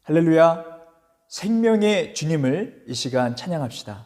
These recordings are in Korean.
할렐루야, 생명의 주님을 이 시간 찬양합시다.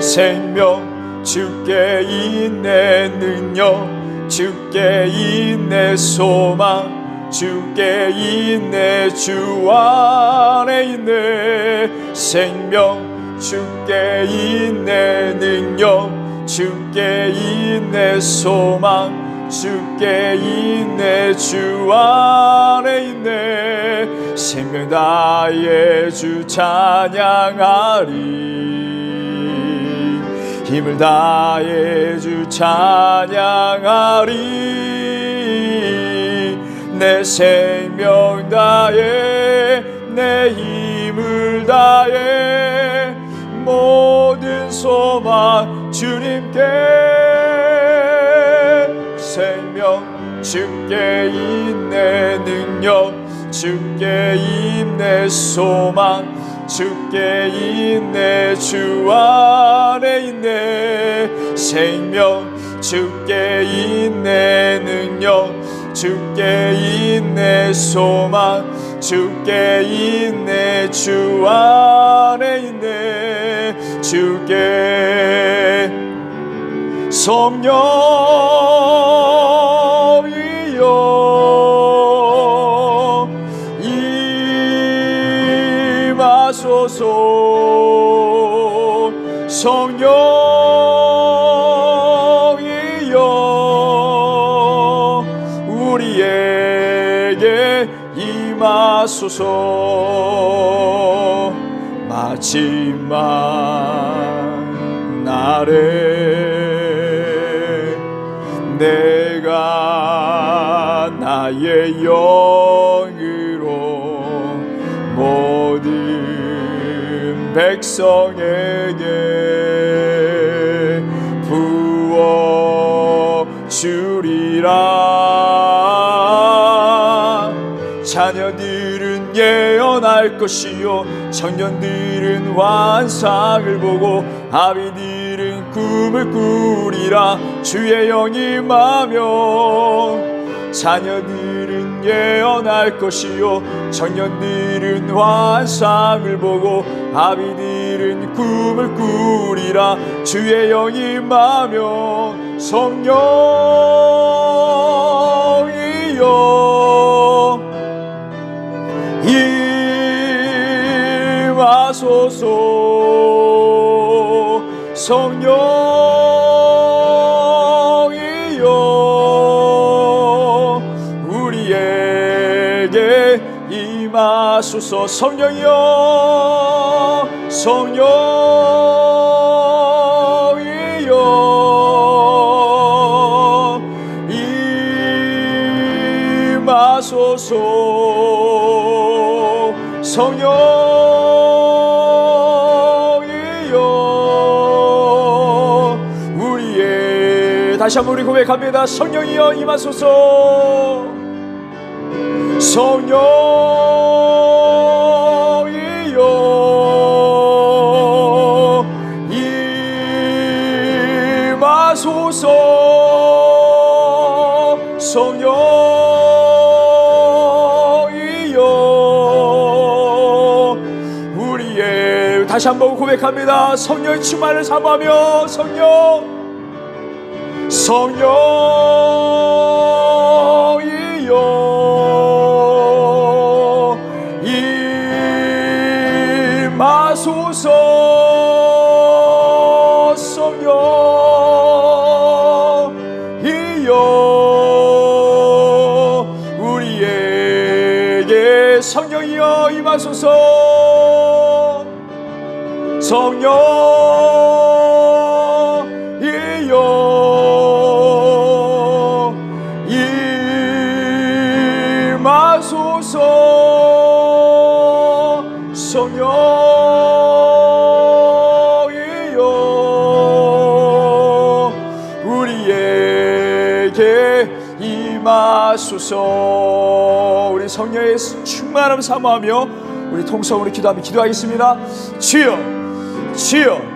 생명 주께 있네, 능력 주께 있네, 소망 주께 있네, 주 안에 있네. 생명 주께 있네, 능력 주께 있네, 소망 주께 있네, 주 안에 있네. 생명 다해 주 찬양하리, 힘을 다해 주 찬양하리. 내 생명 다해 내 힘을 다해 모든 소망 주님께. 생명 주께 있네, 능력 주께 있네, 소망 주께 있네, 주 안에 있네. 생명 주께 있네, 능력 주께 있네, 소망 주께 있네, 주 안에 있네. 주께 성령이여 임하소서. 성령이여 우리에게 임하소서. 마지막 날에 내가 나의 영으로 모든 백성에게 부어주리라. 자녀들은 예언할 것이요, 청년들은 환상을 보고, 아비들은 꿈을 꾸리라. 주의 영이 임하며 자녀들은 예언할 것이요, 청년들은 환상을 보고, 아비들은 꿈을 꾸리라. 주의 영이 임하며 성령이여 임하소서. 성령이여 우리에게 임하소서. 성령이여, 성령이여 임하소서. 성령이여 우리의, 다시 한번 우리 고백합니다. 성령이여 임하소서. 성령이여 임하소서. 성령이여 우리의, 다시 한번 고백합니다. 성령의 충만을 사모하며 성령이여 임하소서. 성령이여 우리에게, 성령이여 임하소서. 성령이여 임하소서. 성령이여 우리에게 임하소서. 우리 성령의 충만함 사모하며 우리 통성으로 기도하겠습니다. 주여, 주여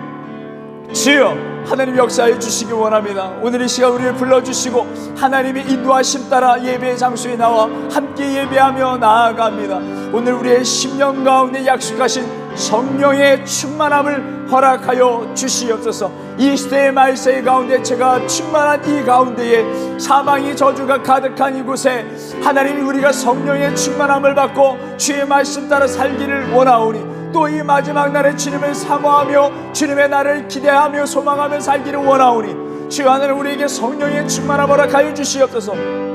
하나님 역사해 주시기 원합니다. 오늘 이 시간 우리를 불러주시고 하나님의 인도하심 따라 예배의 장소에 나와 함께 예배하며 나아갑니다. 오늘 우리의 심령 가운데 약속하신 성령의 충만함을 허락하여 주시옵소서. 이 시대의 말세 가운데 제가 충만한 이 가운데에 사망의 저주가 가득한 이곳에 하나님이 우리가 성령의 충만함을 받고 주의 말씀 따라 살기를 원하오니 또 이 마지막 날에 주님을 사모하며 주님의 날을 기대하며 소망하며 살기를 원하오니 주여 하나님 우리에게 성령의 충만함을 허락하여 주시옵소서.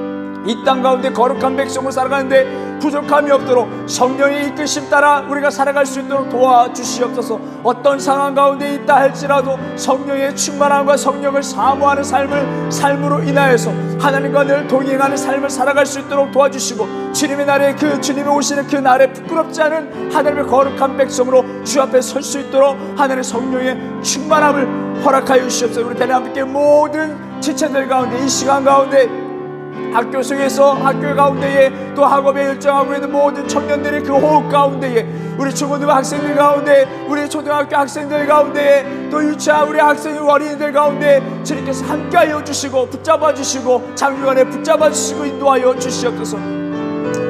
이 땅 가운데 거룩한 백성으로 살아가는데 부족함이 없도록 성령의 이끄심 따라 우리가 살아갈 수 있도록 도와주시옵소서. 어떤 상황 가운데 있다 할지라도 성령의 충만함과 성령을 사모하는 삶으로 인하여서 하나님과 늘 동행하는 삶을 살아갈 수 있도록 도와주시고 주님의 날에 주님이 오시는 그 날에 부끄럽지 않은 하나님의 거룩한 백성으로 주 앞에 설 수 있도록 하나님의 성령의 충만함을 허락하여 주시옵소서. 우리 대한민국의 모든 지체들 가운데 이 시간 가운데 학교 속에서 학교 가운데에 또 학업에 열정하고 있는 모든 청년들의 그 호흡 가운데에 우리 중고등부 학생들 가운데 우리 초등학교 학생들 가운데에 또 유치원 우리 학생 어린이들 가운데 주님께서 함께하여 주시고 붙잡아 주시고 장유관에 붙잡아 주시고 인도하여 주시옵소서.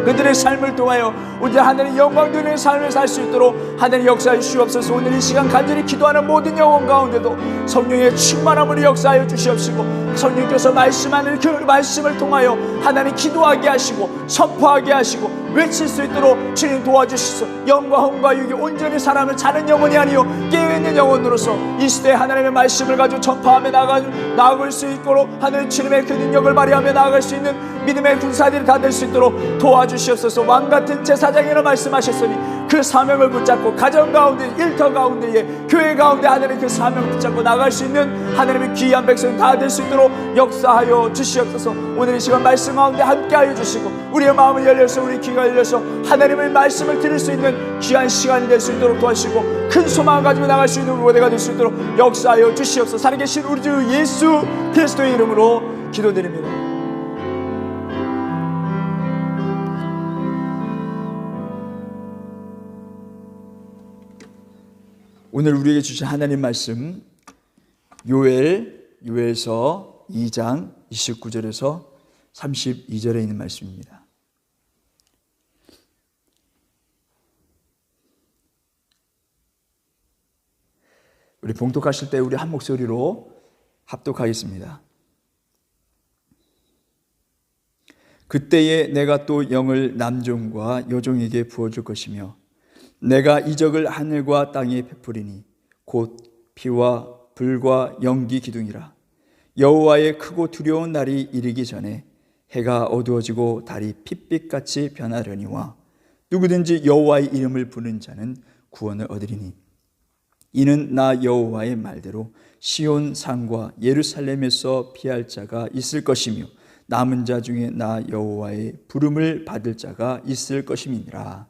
그들의 삶을 통하여 우리 하나님 영광 되는 삶을 살 수 있도록 하나님 역사해 주시옵소서. 오늘 이 시간 간절히 기도하는 모든 영혼 가운데도 성령의 충만함으로 역사하여 주시옵시고 성령께서 말씀하는 그 말씀을 통하여 하나님 기도하게 하시고 선포하게 하시고 외칠 수 있도록 주님 도와주시소. 영과 혼과 육이 온전히 사람을 자는 영혼이 아니요 깨어있는 영혼으로서 이 시대에 하나님의 말씀을 가지고 전파하며 나아갈 수 있도록 하나님 주님의 그 능력을 발휘하며 나아갈 수 있는 믿음의 군사들이 다 될 수 있도록 도와주시옵소서. 왕같은 제사장이라 말씀하셨으니 그 사명을 붙잡고 가정 가운데 일터 가운데에 교회 가운데 하나님 그 사명을 붙잡고 나갈 수 있는 하나님의 귀한 백성 다 될 수 있도록 역사하여 주시옵소서. 오늘 이 시간 말씀 가운데 함께하여 주시고 우리의 마음을 열려서 우리 귀가 열려서 하나님의 말씀을 들을 수 있는 귀한 시간이 될 수 있도록 도와주시고 큰 소망을 가지고 나갈 수 있는 무대가 될 수 있도록 역사하여 주시옵소서. 살아계신 우리 주 예수 그리스도의 이름으로 기도드립니다. 오늘 우리에게 주신 하나님 말씀 요엘서 2장 29절에서 32절에 있는 말씀입니다. 우리 봉독하실 때 우리 한 목소리로 합독하겠습니다. 그때에 내가 또 영을 남종과 여종에게 부어줄 것이며 내가 이적을 하늘과 땅에 베푸리니 곧 피와 불과 연기 기둥이라. 여호와의 크고 두려운 날이 이르기 전에 해가 어두워지고 달이 핏빛같이 변하려니와 누구든지 여호와의 이름을 부르는 자는 구원을 얻으리니 이는 나 여호와의 말대로 시온 산과 예루살렘에서 피할 자가 있을 것이며 남은 자 중에 나 여호와의 부름을 받을 자가 있을 것임이니라.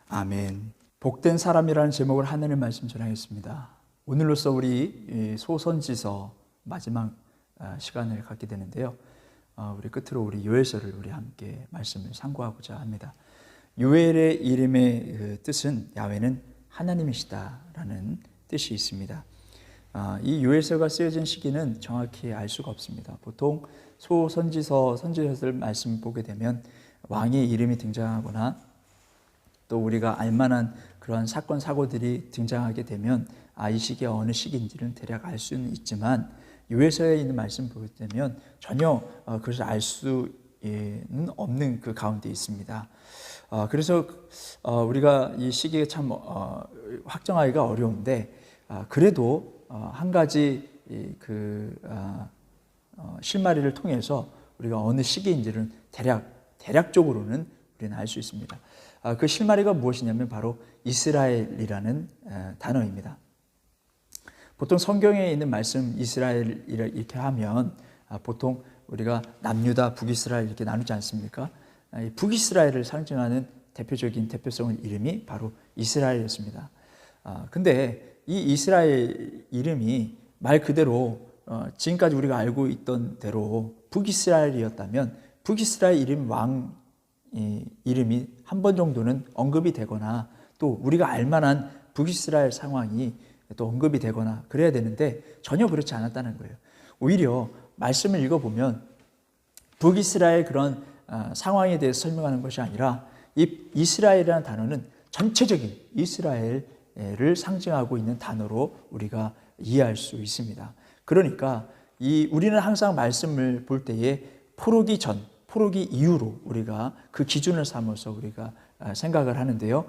아멘. 복된 사람이라는 제목을 하나님의 말씀 전하겠습니다. 오늘로써 우리 소선지서 마지막 시간을 갖게 되는데요. 우리 끝으로 우리 요엘서를 우리 함께 말씀을 상고하고자 합니다. 요엘의 이름의 뜻은 야훼는 하나님이시다라는 뜻이 있습니다. 이 요엘서가 쓰여진 시기는 정확히 알 수가 없습니다. 보통 선지서들 말씀 보게 되면 왕의 이름이 등장하거나 또 우리가 알만한 그러한 사건 사고들이 등장하게 되면 이 시기가 어느 시기인지는 대략 알 수는 있지만 요엘서에 있는 말씀 보게 되면 전혀 그것을 알 수는 없는 그 가운데 있습니다. 그래서 우리가 이 시기에 참 확정하기가 어려운데 그래도 한 가지 실마리를 통해서 우리가 어느 시기인지는 대략적으로는 우리는 알 수 있습니다. 그 실마리가 무엇이냐면 바로 이스라엘이라는 단어입니다. 보통 성경에 있는 말씀 이스라엘 이렇게 하면 보통 우리가 남유다 북이스라엘 이렇게 나누지 않습니까? 북이스라엘을 상징하는 대표성의 이름이 바로 이스라엘이었습니다. 근데 이 이스라엘 이름이 말 그대로 지금까지 우리가 알고 있던 대로 북이스라엘이었다면 북이스라엘 왕 이름이 한 번 정도는 언급이 되거나 또 우리가 알만한 북이스라엘 상황이 또 언급이 되거나 그래야 되는데 전혀 그렇지 않았다는 거예요. 오히려 말씀을 읽어보면 북이스라엘 그런 상황에 대해서 설명하는 것이 아니라 이 이스라엘이라는 단어는 전체적인 이스라엘을 상징하고 있는 단어로 우리가 이해할 수 있습니다. 그러니까 우리는 항상 말씀을 볼 때에 포로기 전, 포로기 이후로 우리가 그 기준을 삼아서 우리가 생각을 하는데요.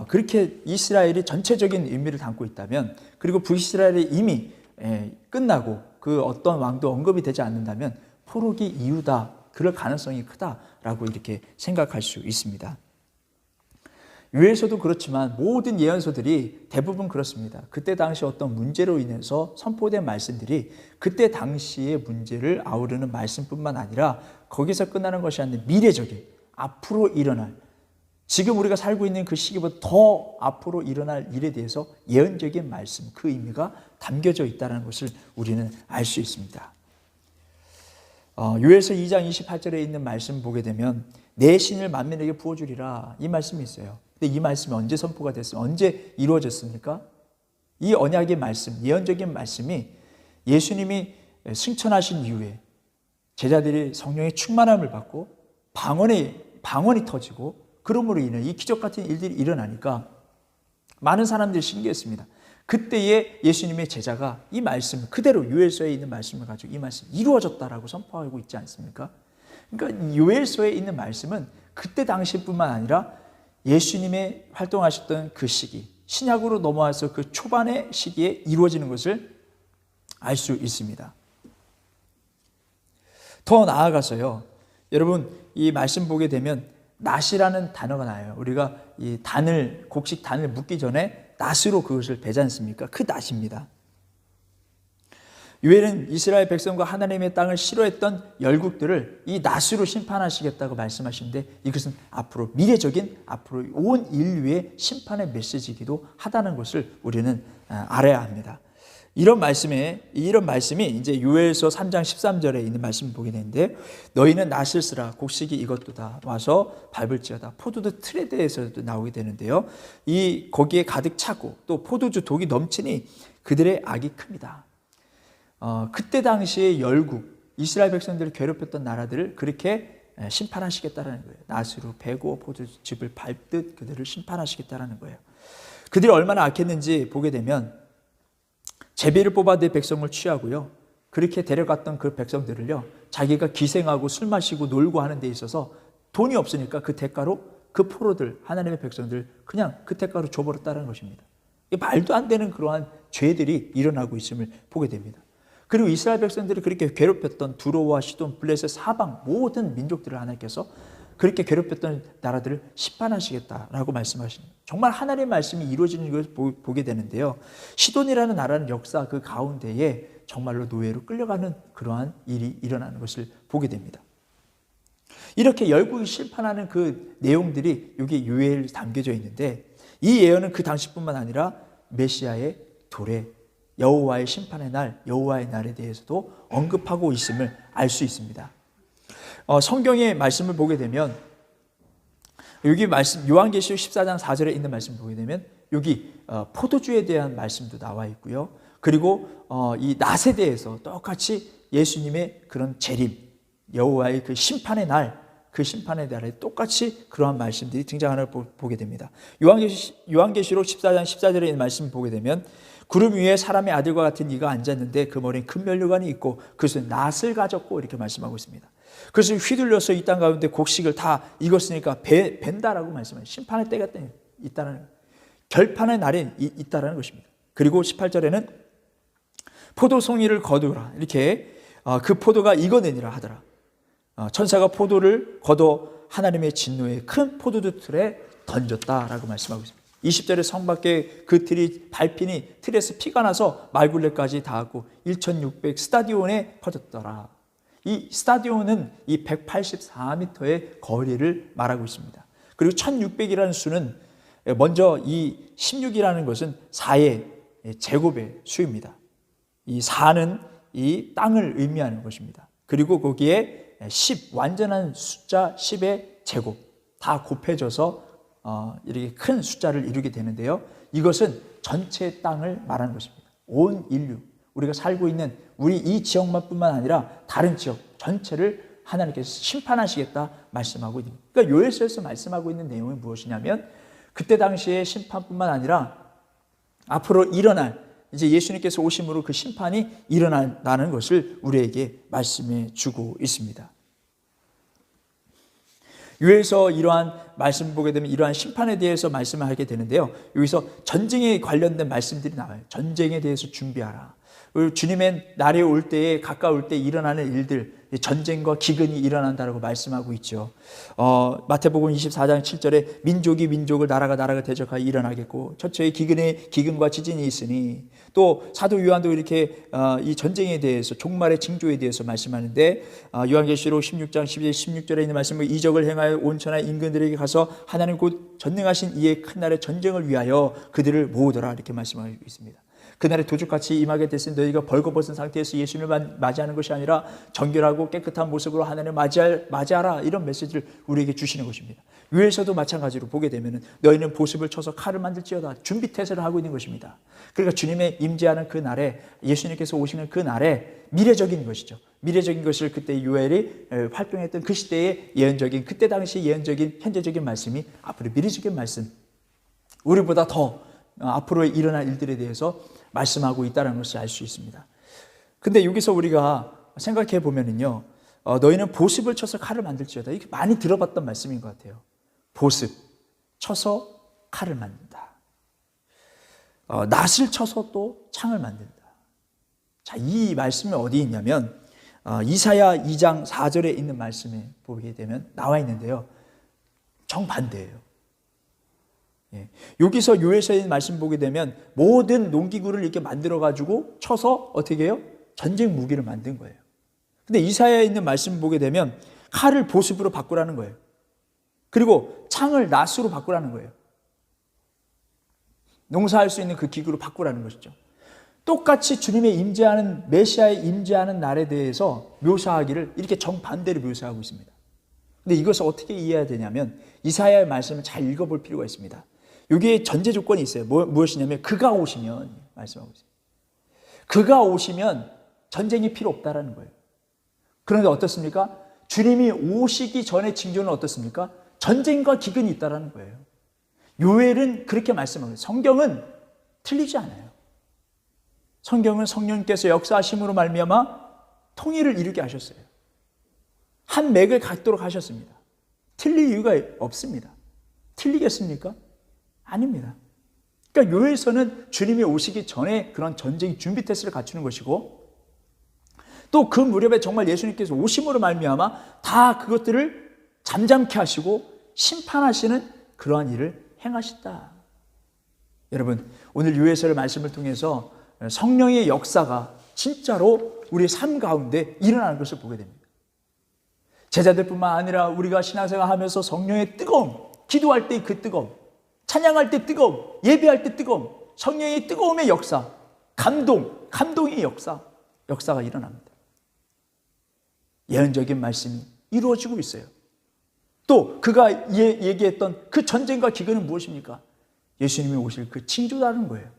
그렇게 이스라엘이 전체적인 의미를 담고 있다면, 그리고 북이스라엘이 이미 끝나고 그 어떤 왕도 언급이 되지 않는다면 포로기 이후다, 그럴 가능성이 크다라고 이렇게 생각할 수 있습니다. 유에서도 그렇지만 모든 예언서들이 대부분 그렇습니다. 그때 당시 어떤 문제로 인해서 선포된 말씀들이 그때 당시의 문제를 아우르는 말씀뿐만 아니라 거기서 끝나는 것이 아니라 미래적인 앞으로 일어날, 지금 우리가 살고 있는 그 시기보다 더 앞으로 일어날 일에 대해서 예언적인 말씀, 그 의미가 담겨져 있다는 것을 우리는 알 수 있습니다. 요엘서 2장 28절에 있는 말씀 보게 되면 내 신을 만민에게 부어주리라, 이 말씀이 있어요. 근데 이 말씀이 언제 선포가 됐습니까? 언제 이루어졌습니까? 이 언약의 말씀, 예언적인 말씀이 예수님이 승천하신 이후에 제자들이 성령의 충만함을 받고 방언이 터지고, 그러므로 인해 이 기적 같은 일들이 일어나니까 많은 사람들이 신기했습니다. 그때에 예수님의 제자가 이 말씀 그대로 요엘서에 있는 말씀을 가지고 이 말씀 이루어졌다라고 선포하고 있지 않습니까? 그러니까 요엘서에 있는 말씀은 그때 당시뿐만 아니라 예수님의 활동하셨던 그 시기, 신약으로 넘어와서 그 초반의 시기에 이루어지는 것을 알 수 있습니다. 더 나아가서요, 여러분 이 말씀 보게 되면 낫이라는 단어가 나와요. 우리가 이 단을, 곡식 단을 묻기 전에 낫으로 그것을 베지 않습니까? 그 낫입니다. 요엘은 이스라엘 백성과 하나님의 땅을 싫어했던 열국들을 이 낫으로 심판하시겠다고 말씀하시는데, 이것은 앞으로 미래적인, 앞으로 온 인류의 심판의 메시지이기도 하다는 것을 우리는 알아야 합니다. 이런 말씀이 이제 요엘서 3장 13절에 있는 말씀을 보게 되는데, 너희는 낫을 쓰라, 곡식이 이것도다, 와서 밟을지어다. 포도주 틀에 대해서도 나오게 되는데요, 거기에 가득 차고 또 포도주 독이 넘치니 그들의 악이 큽니다. 그때 당시에 열국, 이스라엘 백성들을 괴롭혔던 나라들을 그렇게 심판하시겠다라는 거예요. 낫으로 베고 포도즙을 밟듯 그들을 심판하시겠다라는 거예요. 그들이 얼마나 악했는지 보게 되면 제비를 뽑아 내 백성을 취하고요, 그렇게 데려갔던 그 백성들을요, 자기가 기생하고 술 마시고 놀고 하는 데 있어서 돈이 없으니까 그 대가로 그 포로들, 하나님의 백성들 그냥 그 대가로 줘버렸다는 것입니다. 말도 안 되는 그러한 죄들이 일어나고 있음을 보게 됩니다. 그리고 이스라엘 백성들이 그렇게 괴롭혔던 두로와 시돈, 블레셋, 사방 모든 민족들을 하나님께서 그렇게 괴롭혔던 나라들을 심판하시겠다라고 말씀하십니다. 정말 하나님의 말씀이 이루어지는 것을 보게 되는데요, 시돈이라는 나라는 역사 그 가운데에 정말로 노예로 끌려가는 그러한 일이 일어나는 것을 보게 됩니다. 이렇게 열국이 심판하는 그 내용들이 여기 요엘에 담겨져 있는데, 이 예언은 그 당시뿐만 아니라 메시아의 도래, 여호와의 심판의 날, 여호와의 날에 대해서도 언급하고 있음을 알 수 있습니다. 성경의 말씀을 보게 되면 여기 말씀, 요한계시록 14장 4절에 있는 말씀을 보게 되면 여기 포도주에 대한 말씀도 나와 있고요, 그리고 이 낫에 대해서 똑같이 예수님의 그런 재림, 여호와의 그 심판의 날, 그 심판의 날에 똑같이 그러한 말씀들이 등장하는 걸 보게 됩니다. 요한계시록 14장 14절에 있는 말씀을 보게 되면 구름 위에 사람의 아들과 같은 이가 앉았는데 그 머리에 큰 면류관이 있고 그것은 낫을 가졌고, 이렇게 말씀하고 있습니다. 그것을 휘둘려서 이 땅 가운데 곡식을 다 익었으니까 벤다라고 말씀해요. 심판의 때가 있다는, 결판의 날이 있다는 것입니다. 그리고 18절에는 포도송이를 거두라, 이렇게 그 포도가 익어내니라 하더라. 천사가 포도를 거둬 하나님의 진노의 큰 포도주 틀에 던졌다라고 말씀하고 있습니다. 20절에 성 밖에 그 틀이 밟히니 틀에서 피가 나서 말굴레까지 닿았고 1600 스타디온에 퍼졌더라. 이 스타디온은 이 184m의 거리를 말하고 있습니다. 그리고 1600이라는 수는 먼저 이 16이라는 것은 4의 제곱의 수입니다. 이 4는 이 땅을 의미하는 것입니다. 그리고 거기에 10, 완전한 숫자 10의 제곱 다 곱해져서 이렇게 큰 숫자를 이루게 되는데요. 이것은 전체 땅을 말하는 것입니다. 온 인류, 우리가 살고 있는 우리 이 지역만뿐만 아니라 다른 지역 전체를 하나님께서 심판하시겠다 말씀하고 있는 거예요. 그러니까 요엘서에서 말씀하고 있는 내용이 무엇이냐면 그때 당시에 심판뿐만 아니라 앞으로 일어날 이제 예수님께서 오심으로 그 심판이 일어난다는 것을 우리에게 말씀해 주고 있습니다. 요엘서 이러한 말씀을 보게 되면 이러한 심판에 대해서 말씀을 하게 되는데요. 여기서 전쟁에 관련된 말씀들이 나와요. 전쟁에 대해서 준비하라. 주님의 날이 올 때에 가까울 때 일어나는 일들, 전쟁과 기근이 일어난다라고 말씀하고 있죠. 마태복음 24장 7절에 민족이 민족을 나라가 나라가 대적하여 일어나겠고 첫째의 기근과 지진이 있으니, 또 사도 요한도 이렇게 이 전쟁에 대해서 종말의 징조에 대해서 말씀하는데 요한계시록 16장 16절에 있는 말씀은 이적을 행하여 온 천하 임금들에게 가서 하나님 곧 전능하신 이의 큰 날의 전쟁을 위하여 그들을 모으더라 이렇게 말씀하고 있습니다. 그날에 도둑같이 임하게 됐으니 너희가 벌거벗은 상태에서 예수님을 맞이하는 것이 아니라 정결하고 깨끗한 모습으로 하나님을 맞이하라, 이런 메시지를 우리에게 주시는 것입니다. 요엘서도 마찬가지로 보게 되면 너희는 보습을 쳐서 칼을 만들지어다, 준비 태세를 하고 있는 것입니다. 그러니까 주님의 임재하는 그 날에, 예수님께서 오시는 그 날에 미래적인 것이죠. 미래적인 것을 그때 요엘이 활동했던 그 시대의 예언적인, 그때 당시 예언적인 현재적인 말씀이 앞으로 미래적인 말씀, 우리보다 더 앞으로 일어날 일들에 대해서 말씀하고 있다는 것을 알 수 있습니다. 근데 여기서 우리가 생각해 보면은요, 너희는 보습을 쳐서 칼을 만들지어다, 이렇게 많이 들어봤던 말씀인 것 같아요. 보습 쳐서 칼을 만든다, 낫을 쳐서 또 창을 만든다. 자, 이 말씀이 어디 있냐면 이사야 2장 4절에 있는 말씀에 보게 되면 나와 있는데요, 정반대예요. 여기서 요엘서에 있는 말씀 보게 되면 모든 농기구를 이렇게 만들어 가지고 쳐서 어떻게 해요? 전쟁 무기를 만든 거예요. 근데 이사야에 있는 말씀 보게 되면 칼을 보습으로 바꾸라는 거예요. 그리고 창을 낫으로 바꾸라는 거예요. 농사할 수 있는 그 기구로 바꾸라는 것이죠. 똑같이 주님의 임재하는, 메시아의 임재하는 날에 대해서 묘사하기를 이렇게 정반대로 묘사하고 있습니다. 근데 이것을 어떻게 이해해야 되냐면 이사야의 말씀을 잘 읽어볼 필요가 있습니다. 여기에 전제 조건이 있어요. 무엇이냐면 그가 오시면, 말씀하고 있어요. 그가 오시면 전쟁이 필요 없다라는 거예요. 그런데 어떻습니까? 주님이 오시기 전의 징조는 어떻습니까? 전쟁과 기근이 있다라는 거예요. 요엘은 그렇게 말씀하고 있어요. 성경은 틀리지 않아요. 성경은 성령께서 역사하심으로 말미암아 통일을 이루게 하셨어요. 한 맥을 갖도록 하셨습니다. 틀릴 이유가 없습니다. 틀리겠습니까? 아닙니다. 그러니까 요엘서는 주님이 오시기 전에 그런 전쟁 준비 태세를 갖추는 것이고, 또 그 무렵에 정말 예수님께서 오심으로 말미암아 다 그것들을 잠잠케 하시고 심판하시는 그러한 일을 행하신다. 여러분, 오늘 요엘서의 말씀을 통해서 성령의 역사가 진짜로 우리의 삶 가운데 일어나는 것을 보게 됩니다. 제자들뿐만 아니라 우리가 신앙생활 하면서 성령의 뜨거움, 기도할 때 그 뜨거움, 찬양할 때 뜨거움, 예배할 때 뜨거움, 성령의 뜨거움의 역사, 감동의 역사가 일어납니다. 예언적인 말씀이 이루어지고 있어요. 또 그가 얘기했던 그 전쟁과 기근은 무엇입니까? 예수님이 오실 그 징조라는 거예요.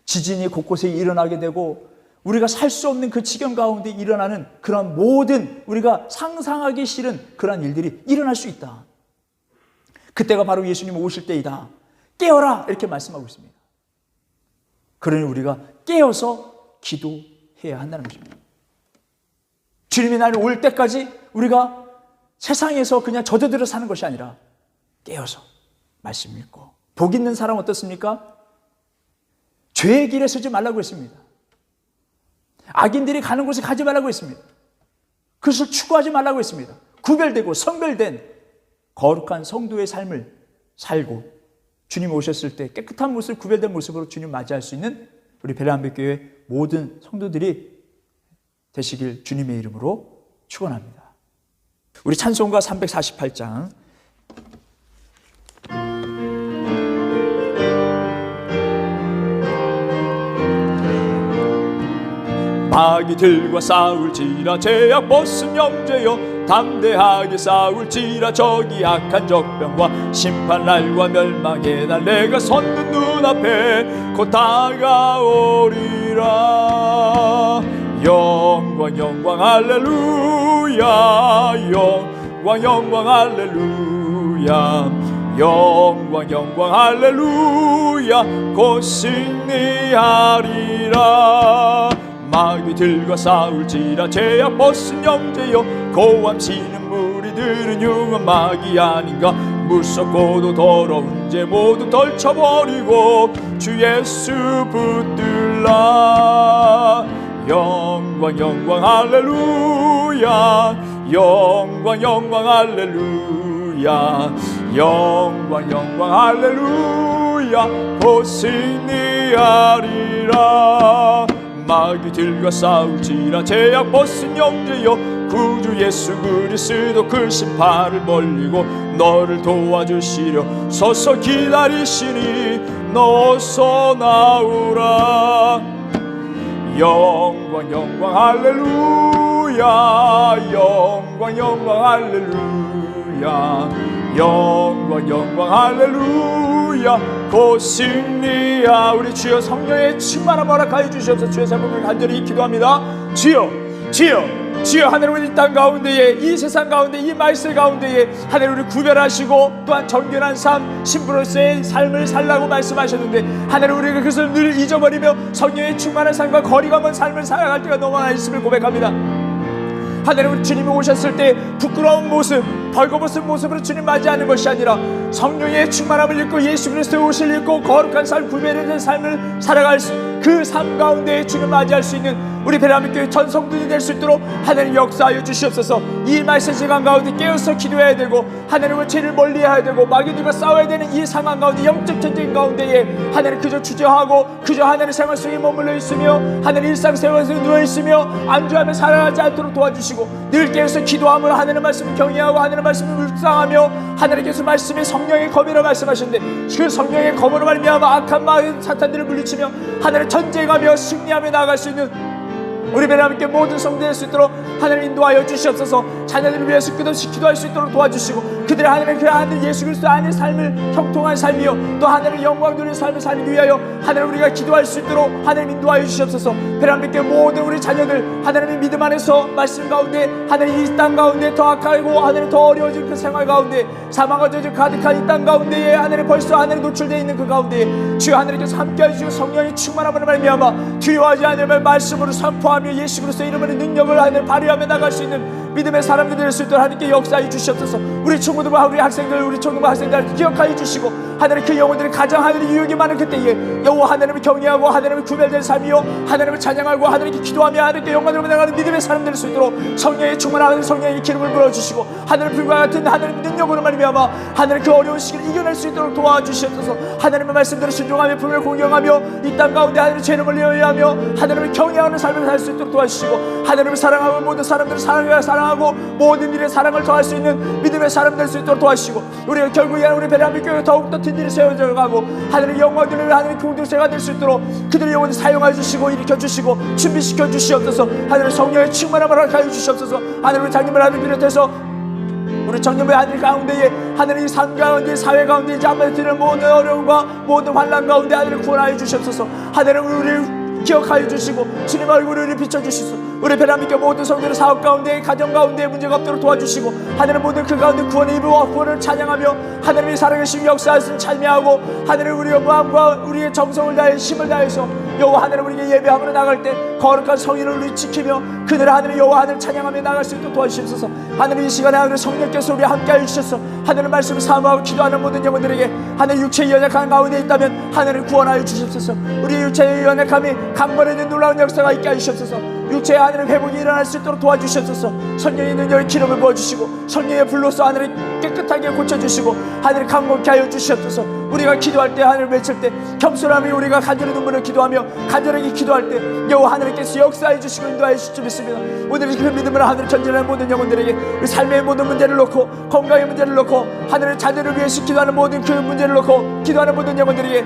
지진이 곳곳에 일어나게 되고 우리가 살 수 없는 그 지경 가운데 일어나는 그런 모든 우리가 상상하기 싫은 그런 일들이 일어날 수 있다. 그때가 바로 예수님 오실 때이다. 깨어라, 이렇게 말씀하고 있습니다. 그러니 우리가 깨어서 기도해야 한다는 것입니다. 주님의 날이 올 때까지 우리가 세상에서 그냥 젖어들어 사는 것이 아니라 깨어서 말씀 읽고, 복 있는 사람 어떻습니까? 죄의 길에 서지 말라고 했습니다. 악인들이 가는 곳에 가지 말라고 했습니다. 그것을 추구하지 말라고 했습니다. 구별되고 성별된 거룩한 성도의 삶을 살고 주님 오셨을 때 깨끗한 모습, 구별된 모습으로 주님 맞이할 수 있는 우리 베레한백교회 모든 성도들이 되시길 주님의 이름으로 축원합니다. 우리 찬송가 348장 마귀들과 싸울지라 제약 벗은 형제여 담대하게 싸울지라. 저기 악한 적병과 심판날과 멸망의 날 내가 섰는 눈앞에 곧 다가오리라. 영광 영광 할렐루야. 영광 영광 할렐루야. 영광 영광 할렐루야. 곧 승리하리라. 마귀들과 싸울지라. 죄악 벗은 형제여 고함치는 무리들은 흉한 마귀 아닌가. 무섭고도 더러운 죄 모두 덜쳐버리고 주 예수 붙들라. 영광 영광 할렐루야. 영광 영광 할렐루야. 영광 영광 할렐루야. 곧 승리하리라. 마귀들과 싸울지라. 죄악 벗은 형제여 구주 예수 그리스도 그 심판을 멀리고 너를 도와주시려 서서 기다리시니 너 어서 나오라. 영광 영광 할렐루야. 영광 영광 할렐루야. 영광 영광 할렐루야. 곧 승리야. 우리 주여 성령의 충만함 허락하여 주시옵소서. 주의 삶을 간절히 기도합니다. 주여 주여 주여 하나님, 우리 이 땅 가운데에, 이 세상 가운데, 이 말씀 가운데에 하나님 우리 구별하시고 또한 정결한 삶, 신부로서의 삶을 살라고 말씀하셨는데 하나님 우리가 그것을 늘 잊어버리며 성령의 충만한 삶과 거리가 먼 삶을 살아갈 때가 너무 많이 있음을 고백합니다. 하나님, 우리 주님이 오셨을 때 부끄러운 모습, 벌거벗은 모습으로 주님 맞이하는 것이 아니라 성령의 충만함을 입고 예수 그리스도의 옷을 입고 거룩한 삶, 구별된 삶을 살아갈 그 삶 가운데 주님 맞이할 수 있는 우리 베라민교회 전 성도들이 될 수 있도록 하나님 역사하여 주시옵소서. 이 말씀 시간 가운데 깨어서 기도해야 되고 하나님의 죄를 멀리해야 되고 마귀들과 싸워야 되는 이 상황 가운데, 영적 전쟁 가운데에 하나님 그저 주저하고 그저 하나님 생활 속에 머물러 있으며 하나님 일상생활에서 누워있으며 안주하며 살아가지 않도록 도와주시고 늘 깨어서 기도함으로 하나님의 말씀을 경외하고 하나님의 말씀을 묵상하며 하나님께서 말씀이 성령의 검이라 말씀하셨는데 그 성령의 검으로 말미암아 악한 마귀 사탄들을 물리치며 하나님 전쟁하며 승리하며 나아갈 수 있는 우리 베라민교회 모든 성도될 수 있도록 하나님 인도하여 주시옵소서. 자녀들을 위해서 끝없이 기도할 수 있도록 도와주시고 그들의 하나님의 그 아들 예수 그리스도 안의 삶을 형통한 삶이요 또 하나님의 영광 돌리는 삶을 살기 위하여 하나님 우리가 기도할 수 있도록 하나님 인도하여 주시옵소서. 베라민교회 모든 우리 자녀들 하나님의 믿음 안에서 말씀 가운데 하나님 이 땅 가운데 더 악하고 하나님 더 어려워진 그 생활 가운데 사망과 저주 가득한 이 땅 가운데에 하나님 벌써 하나님 노출되어 있는 그 가운데에 주여 하나님께서 함께해 주시고 성령의 충만함을 말미암아 두려워하지 않으며 말씀으로 선포하며 예수 그리스도의 이름으로 능력을 하나님 발휘하며 나갈 수 있는 믿음의 사람들이 될 수 있도록 하나님께 역사해 주시옵소서. 우리 친구들과 우리 학생들, 우리 초등부 학생들 기억하여 주시고 하나님 그 영혼들이 가장 하나님 유혹이 많은 그때에 여호와 하나님을 경외하고 하나님을 구별된 삶이요 하나님을 찬양하고 하나님께 기도하며 하나님께 영광을 나가는 믿음의 사람 될 수 있도록 성령의 충만한 성령의 기름을 부어주시고 하나님 불과 같은 하나님 능력으로 말미암아 하나님 그 어려운 시기를 이겨낼 수 있도록 도와주시옵소서. 하나님의 말씀대로 순종하며 품을 공경하며 이 땅 가운데 하나님의 죄를 멀리하며 하나님을 경외하는 삶을 살 수 있도록 도와주시고 하나님을 사랑하고 모든 사람들을 사랑하고 모든 일에 사랑을 더할 수 있는 믿음의 사람 될 수 있도록 도와주시고 우리가 결국에 우리 베라민교회가 더욱더 든든히 세워져 가고 하나님의 영광들을 하나님의 공동체가 될 수 있도록 그들의 영혼을 사용하여 주시고 일으켜 주시고 준비시켜 주시옵소서. 하나님의 성령의 충만함을 허락하여 주시옵소서. 하나님의 장님을 하나님 비롯해서 우리 청년부의 하늘 가운데에 하늘의 삶 가운데 사회 가운데 이제 한마디 드리는 모든 어려움과 모든 환난 가운데 하늘을 구원하여 주시옵소서. 하늘은 우리를 기억하여 주시고 주님 얼굴을 우리 비춰주시소. 우리 베라민교회 모든 성도들 사업 가운데 가정 가운데 문제가 없도록 도와주시고 하늘은 모든 그 가운데 구원의 이루와 구원을 찬양하며 하늘의 살아계신 역사하신 찬미하고 하늘은 우리의 마음과 우리의 정성을 다해 힘을 다해서 여호와 하늘은 우리에게 예배함으로 나갈 때 거룩한 성인을 우리 지키며 그들의 하늘의 여호와 하늘을 찬양하며 나갈 수 있도록 도와주시옵소서. 하늘은 이 시간에 하늘의 성령께서 우리 함께하여 주셔서 하늘의 말씀을 사모하고 기도하는 모든 영혼들에게 하늘 육체의 연약한 가운데 있다면 하늘을 구원하여 주시옵소서. 우리 육체의 연약함이 강건해진 놀라운 역사가 있게 하시옵소서. 육체의 하늘의 회복이 일어날 수 있도록 도와주시옵소서. 성령의 능력의 기름을 부어주시고 성령의 불로서 하늘을 깨끗하게 고쳐주시고 하늘을 강건케 하여 주시옵소서. 우리가 기도할 때 하늘을 외칠 때 겸손함이 우리가 간절히 눈물을 기도하며 간절하게 기도할 때 여호와 하늘께서 역사해 주시고 인도하여 주실 줄 믿습니다. 오늘 그 믿음으로 하늘을 전진하는 모든 영혼들에게 우리 삶의 모든 문제를 놓고 건강의 문제를 놓고 하늘의 자녀를 위해서 기도하는 모든 그 문제를 놓고 기도하는 모든 영혼들에게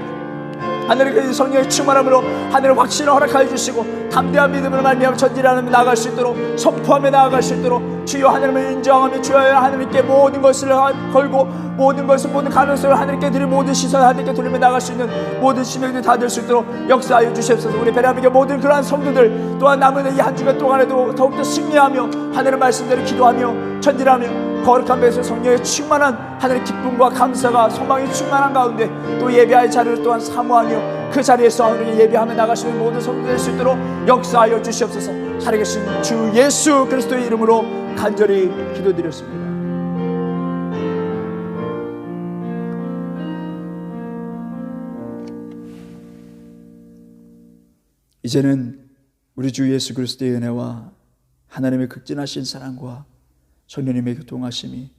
하늘의 그 성령의 충만함으로 하늘의 확신을 허락하여 주시고 담대한 믿음으로 말미암아 전진하며 나아갈 수 있도록 선포하며 나아갈 수 있도록 주여 하나님을 인정하며 주여 하나님께 모든 것을 걸고 모든 가능성을 하나님께 드릴 모든 시선을 하나님께 돌리며 나갈 수 있는 모든 시명들이 다 될 수 있도록 역사하여 주시옵소서. 우리 베라비게 모든 그러한 성도들 또한 남은 이 한 주간 동안에도 더욱더 승리하며 하나님의 말씀대로 기도하며 전진하며 거룩한 배에서 성령의 충만한 하나님의 기쁨과 감사가 소망이 충만한 가운데 또 예배할 자리를 또한 사모하며 그 자리에서 하나님께 예배하며 나가시는 모든 성도들 될 수 있도록 역사하여 주시옵소서. 살아계신 주 예수 그리스도의 이름으로 간절히 기도드렸습니다. 이제는 우리 주 예수 그리스도의 은혜와 하나님의 극진하신 사랑과 성령님의 교통하심이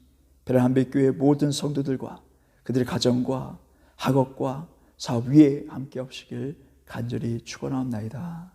베레한백교회 모든 성도들과 그들의 가정과 학업과 사업 위에 함께 없으길 간절히 축원하옵나이다.